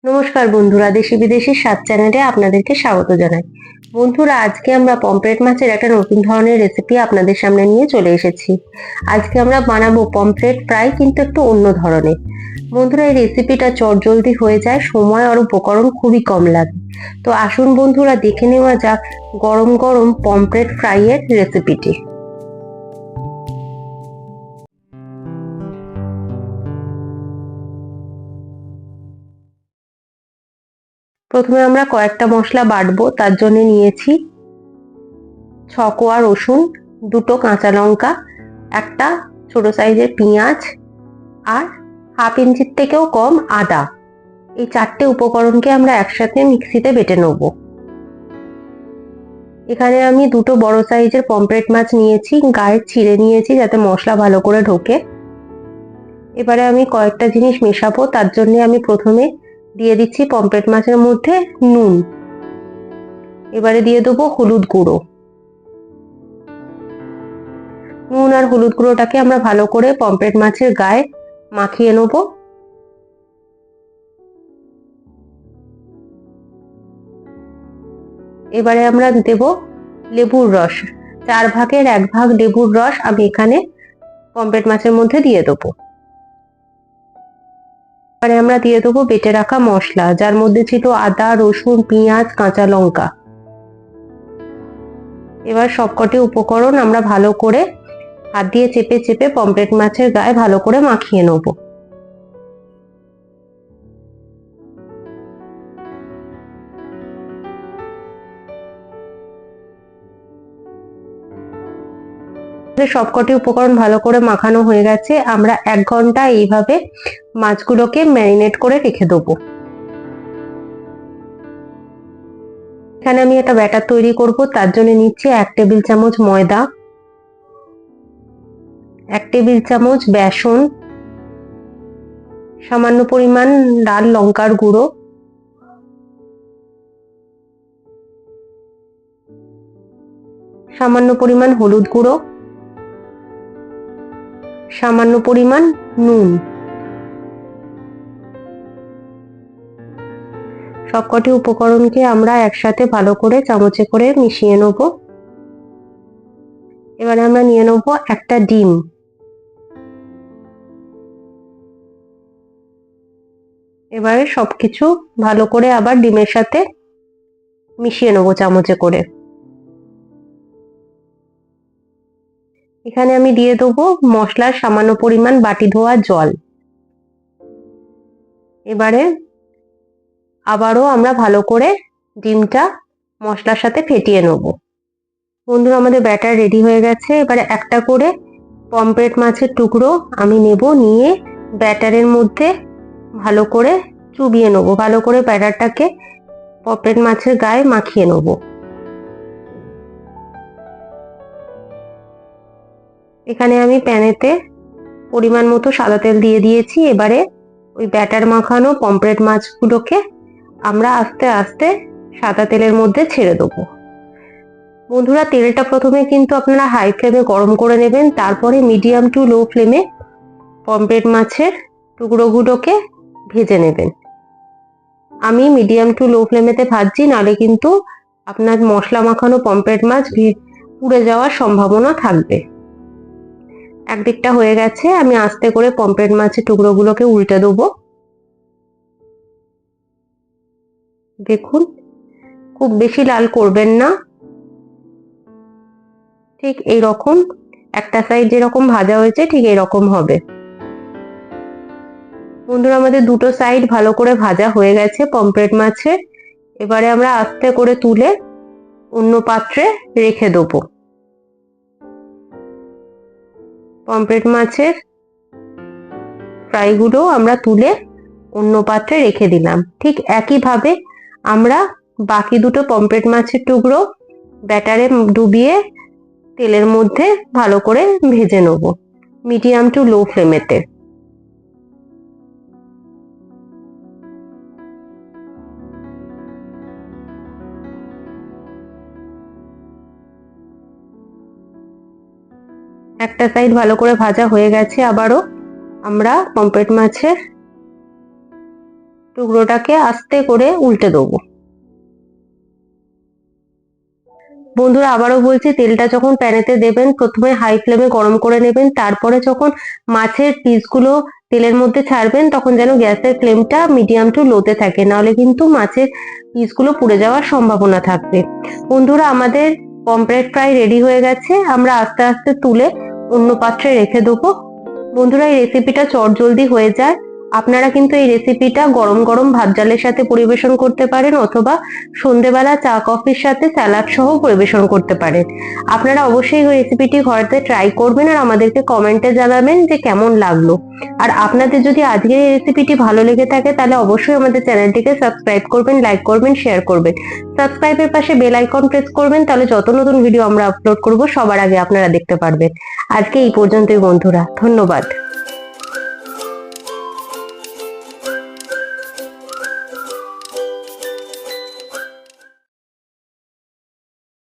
নমস্কার বন্ধুরা, দেশি বিদেশি স্বাদ চ্যানেলে আপনাদেরকে স্বাগত জানাই। বন্ধুরা, আজকে আমরা পমফ্রেট মাছের একটা নতুন ধরনের রেসিপি আপনাদের সামনে নিয়ে চলে এসেছি। আজকে আমরা বানাবো পমফ্রেট ফ্রাই, কিন্তু একটু অন্য ধরনের। বন্ধুরা, এই রেসিপিটা চটজলদি হয়ে যায়, সময় আর উপকরণ খুবই কম লাগে। তো আসুন বন্ধুরা, দেখে নেওয়া যাক গরম গরম পমফ্রেট ফ্রাইয়ের রেসিপিটি। প্রথমে আমরা কয়েকটা মশলা বাটবো। তার জন্য নিয়েছি 6 কোয়া রসুন, 2টো কাঁচা লঙ্কা, একটা ছোট সাইজের পেঁয়াজ আর হাফ ইঞ্চির থেকেও কম আদা। এই 4টে উপকরণকে আমরা একসাথে মিক্সিতে বেটে নেব। এখানে আমি 2টো বড় সাইজের পমফ্রেট মাছ নিয়েছি, গায়ে ছিঁড়ে নিয়েছি যাতে মশলা ভালো করে ঢোকে। এবারে আমি কয়েকটা জিনিস মেশাবো। তার জন্য আমি প্রথমে দিয়ে দিচ্ছি পমফ্রেট মাছের মধ্যে নুন। এবারে দিয়ে দেবো হলুদ গুঁড়ো। নুন আর হলুদ গুঁড়োটাকে আমরা ভালো করে পমফ্রেট মাছের গায়ে মাখিয়ে নেব। এবারে আমরা দেব লেবুর রস। 4 ভাগের 1 ভাগ লেবুর রস আমি এখানে পমফ্রেট মাছের মধ্যে দিয়ে দেবো। এবারে আমরা দিয়ে দেবো বেটে রাখা মশলা, যার মধ্যে ছিল আদা, রসুন, পেঁয়াজ, কাঁচা লঙ্কা। এবার সবকটি উপকরণ আমরা ভালো করে হাত দিয়ে চেপে চেপে পমফ্রেট মাছের গায়ে ভালো করে মাখিয়ে নেব। সবকটি উপকরণ ভালো করে মাখানো হয়ে গেছে। আমরা 1 ঘন্টা এইভাবে মাছগুলোকে ম্যারিনেট করে রেখে দেবো। এখানে আমি একটা ব্যাটার তৈরি করব। তার জন্য নিচ্ছি 1 টেবিল চামচ ময়দা, 1 টেবিল চামচ বেসন, সামান্য পরিমাণ লাল লঙ্কার গুঁড়ো, সামান্য পরিমাণ হলুদ গুঁড়ো, সামান্য পরিমাণ নুন। সবকটি উপকরণকে আমরা একসাথে ভালো করে চামচে করে মিশিয়ে নেব। এবারে আমরা নিয়ে নেব একটা ডিম। এবারে সবকিছু ভালো করে আবার ডিমের সাথে মিশিয়ে নেব চামচে করে। এখানে আমি দিয়ে দেবো মশলার সামান্য পরিমাণ বাটি ধোয়া জল। এবারে আবারও আমরা ভালো করে ডিমটা মশলার সাথে ফেটিয়ে নেব। বন্ধুরা, আমাদের ব্যাটার রেডি হয়ে গেছে। এবারে একটা করে পমফ্রেট মাছের টুকরো আমি নেব, নিয়ে ব্যাটারের মধ্যে ভালো করে চুবিয়ে নেব। ভালো করে ব্যাটারটাকে পমফ্রেট মাছের গায়ে মাখিয়ে নেব। এখানে আমি প্যানেতে পরিমাণ মতো সাদা তেল দিয়ে দিয়েছি। এবারে ওই ব্যাটার মাখানো পমফ্রেট মাছগুলোকে আমরা আস্তে আস্তে সাদা তেলের মধ্যে ছেড়ে দেবো। বন্ধুরা, তেলটা প্রথমে কিন্তু আপনারা হাই ফ্লেমে গরম করে নেবেন, তারপরে মিডিয়াম টু লো ফ্লেমে পমফ্রেট মাছের টুকরোগুলোকে ভেজে নেবেন। আমি মিডিয়াম টু লো ফ্লেমেতে ভাজছি, নাহলে কিন্তু আপনার মশলা মাখানো পমফ্রেট মাছ পুড়ে যাওয়ার সম্ভাবনা থাকবে। একদিকটা হয়ে গেছে, আমি আস্তে করে পমফ্রেট মাছের টুকরোগুলোকে উল্টে দেবো। দেখুন, খুব বেশি লাল করবেন না, ঠিক এইরকম একটা সাইড যেরকম ভাজা হয়েছে ঠিক এরকম হবে। বন্ধুরা, আমাদের দুটো সাইড ভালো করে ভাজা হয়ে গেছে পমফ্রেট মাছের। এবারে আমরা আস্তে করে তুলে অন্য পাত্রে রেখে দেবো। পমফ্রেট মাছের ফ্রাইগুলো আমরা তুলে অন্য পাত্রে রেখে দিলাম। ঠিক একইভাবে আমরা বাকি দুটো পমফ্রেট মাছের টুকরো ব্যাটারে ডুবিয়ে তেলের মধ্যে ভালো করে ভেজে নেব মিডিয়াম টু লো ফ্লেমেতে। একটা সাইড ভালো করে ভাজা হয়ে গেছে। আবারও আমরা পমফ্রেট মাছের টুকরোটাকে আস্তে করে উল্টে দেবো। বন্ধুরা আবারও বলছি, তেলটা যখন প্যানেতে দেবেন প্রথমে হাই ফ্লেমে গরম করে নেবেন, তারপরে যখন মাছের পিসগুলো তেলের মধ্যে ছাড়বেন তখন যেন গ্যাসের ফ্লেমটা মিডিয়াম টু লোতে থাকে, নাহলে কিন্তু মাছের পিসগুলো পুড়ে যাওয়ার সম্ভাবনা থাকবে। বন্ধুরা আমাদের পমফ্রেট ফ্রাই রেডি হয়ে গেছে, আমরা আস্তে আস্তে তুলে অন্য পাত্রে রেখে দেবো। বন্ধুরা এই রেসিপিটা চটজলদি হয়ে যায়, আপনারা কিন্তু এই রেসিপিটা গরম গরম ভাত ডালের সাথে পরিবেশন করতে পারেন অথবা সন্ধেবেলা চা কফির সাথে স্যালাড সহ পরিবেশন করতে পারেন। আপনারা অবশ্যই এই রেসিপিটি ঘরেতে ট্রাই করবেন আর আমাদেরকে কমেন্টে জানাবেন যে কেমন লাগলো। আর আপনাদের যদি আজকের এই রেসিপিটি ভালো লেগে থাকে তাহলে অবশ্যই আমাদের চ্যানেলটিকে সাবস্ক্রাইব করবেন, লাইক করবেন, শেয়ার করবেন। সাবস্ক্রাইবের পাশে বেল আইকন প্রেস করবেন, তাহলে যত নতুন ভিডিও আমরা আপলোড করব সবার আগে আপনারা দেখতে পারবেন। আজকে এই পর্যন্তই বন্ধুরা, ধন্যবাদ।